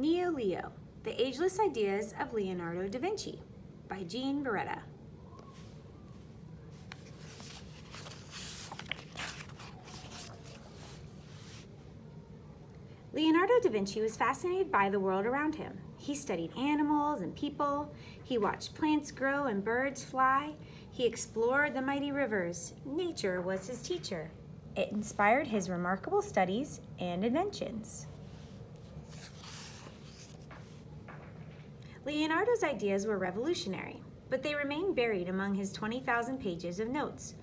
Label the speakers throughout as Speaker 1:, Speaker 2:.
Speaker 1: Leo, The Ageless Ideas of Leonardo da Vinci by Barretta. Leonardo da Vinci was fascinated by the world around him. He studied animals and people. He watched plants grow and birds fly. He explored the mighty rivers. Nature was his teacher. It inspired his remarkable studies and inventions. Leonardo's ideas were revolutionary, but they remain buried among his 20,000 pages of notes.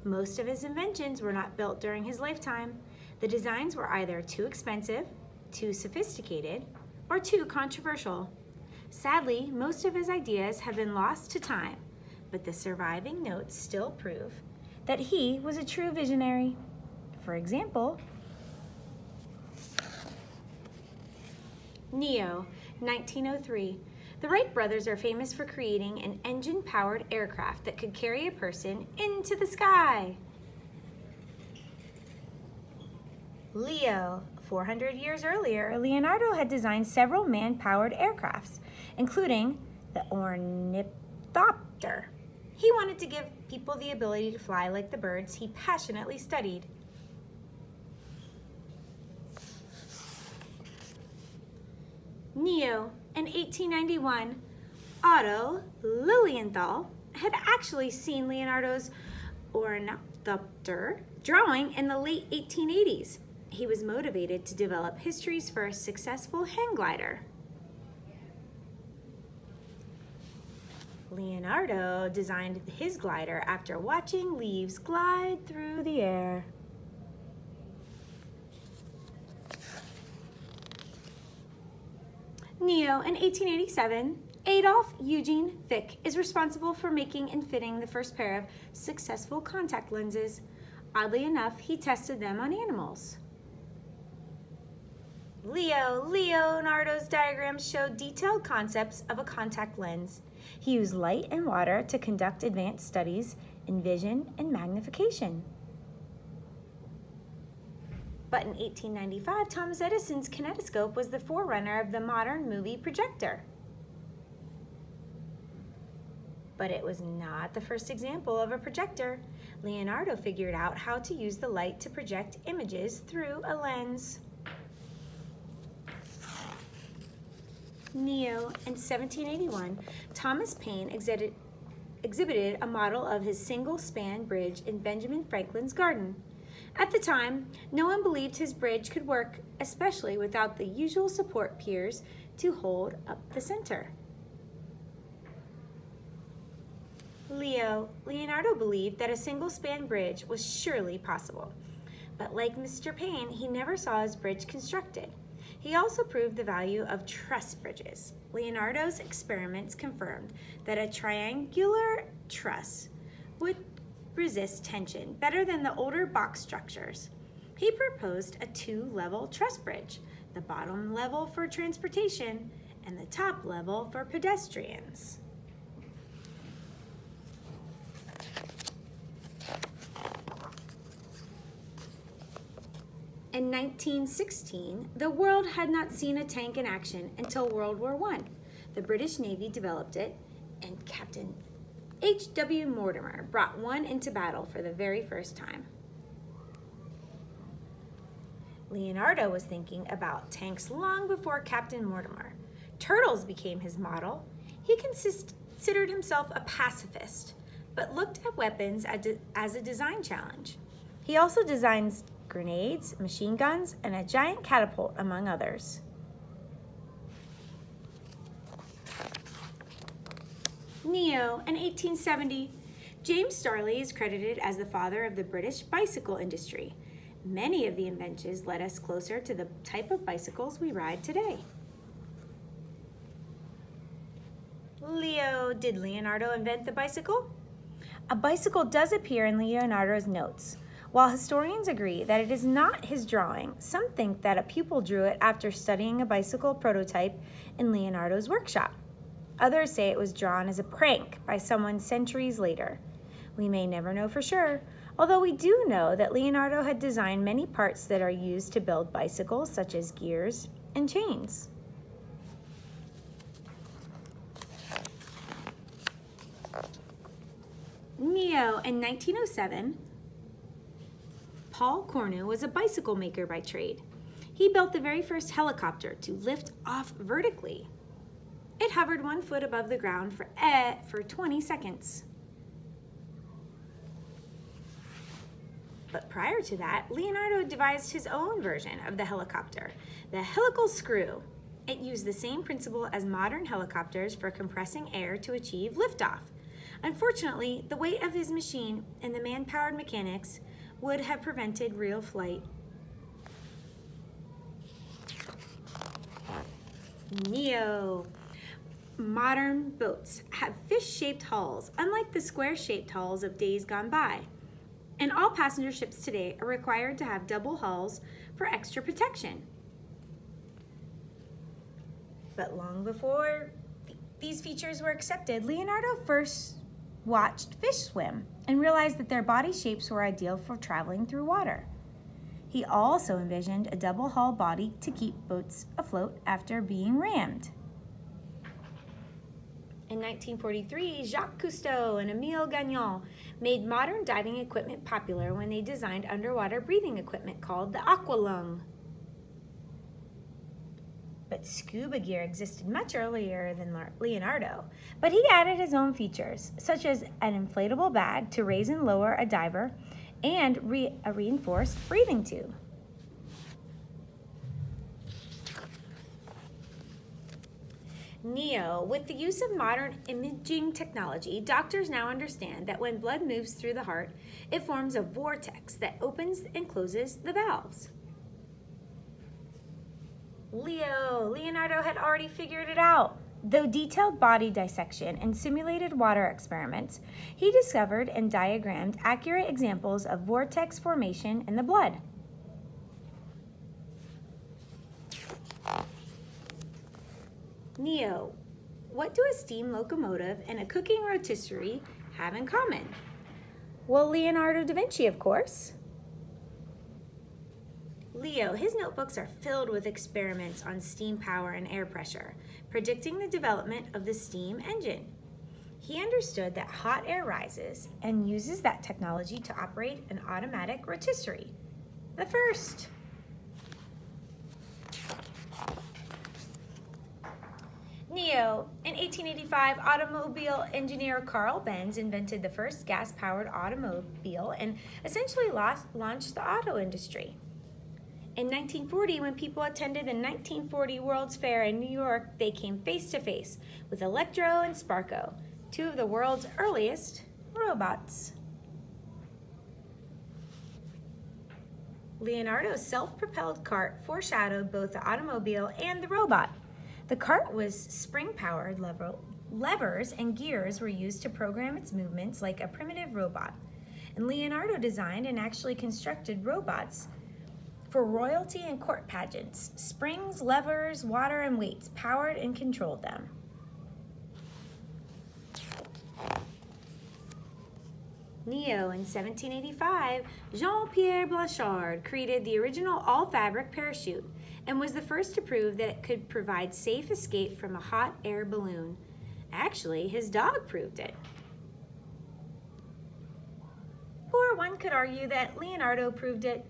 Speaker 1: Most of his inventions were not built during his lifetime. The designs were either too expensive, too sophisticated, or too controversial. Sadly, most of his ideas have been lost to time, but the surviving notes still prove that he was a true visionary. For example, Neo, 1903. The Wright brothers are famous for creating an engine-powered aircraft that could carry a person into the sky. Leo, 400 years earlier, Leonardo had designed several man-powered aircrafts, including the ornithopter. He wanted to give people the ability to fly like the birds he passionately studied. Neo, in 1891, Otto Lilienthal had actually seen Leonardo's ornithopter drawing in the late 1880s. He was motivated to develop history's first successful hang glider. Leonardo designed his glider after watching leaves glide through the air. Neo, in 1887, Adolf Eugene Fick is responsible for making and fitting the first pair of successful contact lenses. Oddly enough, he tested them on animals. Leonardo's diagrams show detailed concepts of a contact lens. He used light and water to conduct advanced studies in vision and magnification. But in 1895, Thomas Edison's kinetoscope was the forerunner of the modern movie projector. But it was not the first example of a projector. Leonardo figured out how to use the light to project images through a lens. Neo, in 1781, Thomas Paine exhibited a model of his single-span bridge in Benjamin Franklin's garden. At the time, no one believed his bridge could work, especially without the usual support piers to hold up the center. Leonardo believed that a single-span bridge was surely possible, but like Mr. Paine, he never saw his bridge constructed. He also proved the value of truss bridges. Leonardo's experiments confirmed that a triangular truss would resist tension better than the older box structures. He proposed a two-level truss bridge, the bottom level for transportation and the top level for pedestrians. In 1916, the world had not seen a tank in action until World War I. The British Navy developed it, and Captain H.W. Mortimer brought one into battle for the very first time. Leonardo was thinking about tanks long before Captain Mortimer. Turtles became his model. He considered himself a pacifist, but looked at weapons as a design challenge. He also designed grenades, machine guns, and a giant catapult, among others. Neo, in 1870, James Starley is credited as the father of the British bicycle industry. Many of the inventions led us closer to the type of bicycles we ride today. Did Leonardo invent the bicycle? A bicycle does appear in Leonardo's notes. While historians agree that it is not his drawing, some think that a pupil drew it after studying a bicycle prototype in Leonardo's workshop. Others say it was drawn as a prank by someone centuries later. We may never know for sure, although we do know that Leonardo had designed many parts that are used to build bicycles, such as gears and chains. Neo, in 1907, Paul Cornu was a bicycle maker by trade. He built the very first helicopter to lift off vertically. It hovered 1 foot above the ground for 20 seconds. But prior to that, Leonardo devised his own version of the helicopter, the helical screw. It used the same principle as modern helicopters for compressing air to achieve liftoff. Unfortunately, the weight of his machine and the man-powered mechanics would have prevented real flight. Neo. Modern boats have fish-shaped hulls, unlike the square-shaped hulls of days gone by. And all passenger ships today are required to have double hulls for extra protection. But long before these features were accepted, Leonardo first watched fish swim and realized that their body shapes were ideal for traveling through water. He also envisioned a double hull body to keep boats afloat after being rammed. In 1943, Jacques Cousteau and Émile Gagnon made modern diving equipment popular when they designed underwater breathing equipment called the aqualung. But scuba gear existed much earlier than Leonardo, but he added his own features, such as an inflatable bag to raise and lower a diver and a reinforced breathing tube. Neo. With the use of modern imaging technology, doctors now understand that when blood moves through the heart, it forms a vortex that opens and closes the valves. Leonardo had already figured it out. Though detailed body dissection and simulated water experiments, he discovered and diagrammed accurate examples of vortex formation in the blood. Neo. What do a steam locomotive and a cooking rotisserie have in common? Well, Leonardo da Vinci, of course. Leo. His notebooks are filled with experiments on steam power and air pressure, predicting the development of the steam engine. He understood that hot air rises and uses that technology to operate an automatic rotisserie, the first. Neo. In 1885, automobile engineer Carl Benz invented the first gas-powered automobile and essentially launched the auto industry. In 1940, when people attended the 1940 World's Fair in New York, they came face to face with Electro and Sparko, two of the world's earliest robots. Leonardo's self-propelled cart foreshadowed both the automobile and the robot. The cart was spring-powered. Levers and gears were used to program its movements like a primitive robot. And Leonardo designed and actually constructed robots for royalty and court pageants. Springs, levers, water, and weights powered and controlled them. Neo. In 1785, Jean-Pierre Blanchard created the original all-fabric parachute and was the first to prove that it could provide safe escape from a hot air balloon. Actually, his dog proved it. Or one could argue that Leonardo proved it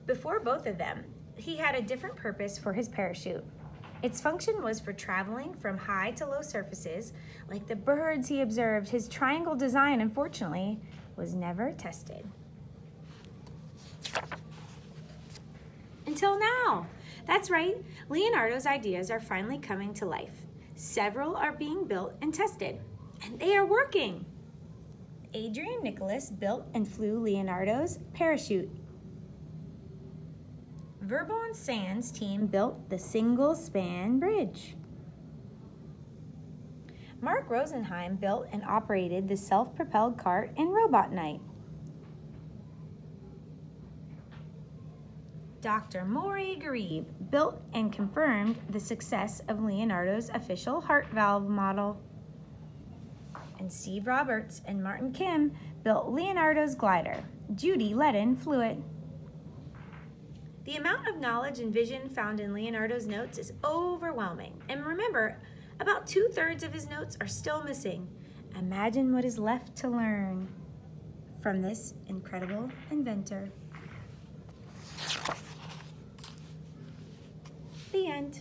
Speaker 1: before both of them. He had a different purpose for his parachute. Its function was for traveling from high to low surfaces, like the birds he observed. His triangle design, unfortunately, was never tested. Until now. That's right, Leonardo's ideas are finally coming to life. Several are being built and tested, and they are working. Adrian Nicholas built and flew Leonardo's parachute. Verbo and Sands team built the single-span bridge. Mark Rosenheim built and operated the self-propelled cart in Robot Night. Dr. Maury Garib built and confirmed the success of Leonardo's official heart valve model. And Steve Roberts and Martin Kim built Leonardo's glider. Judy Ledden flew it. The amount of knowledge and vision found in Leonardo's notes is overwhelming. And remember, about 2/3 of his notes are still missing. Imagine what is left to learn from this incredible inventor. The end.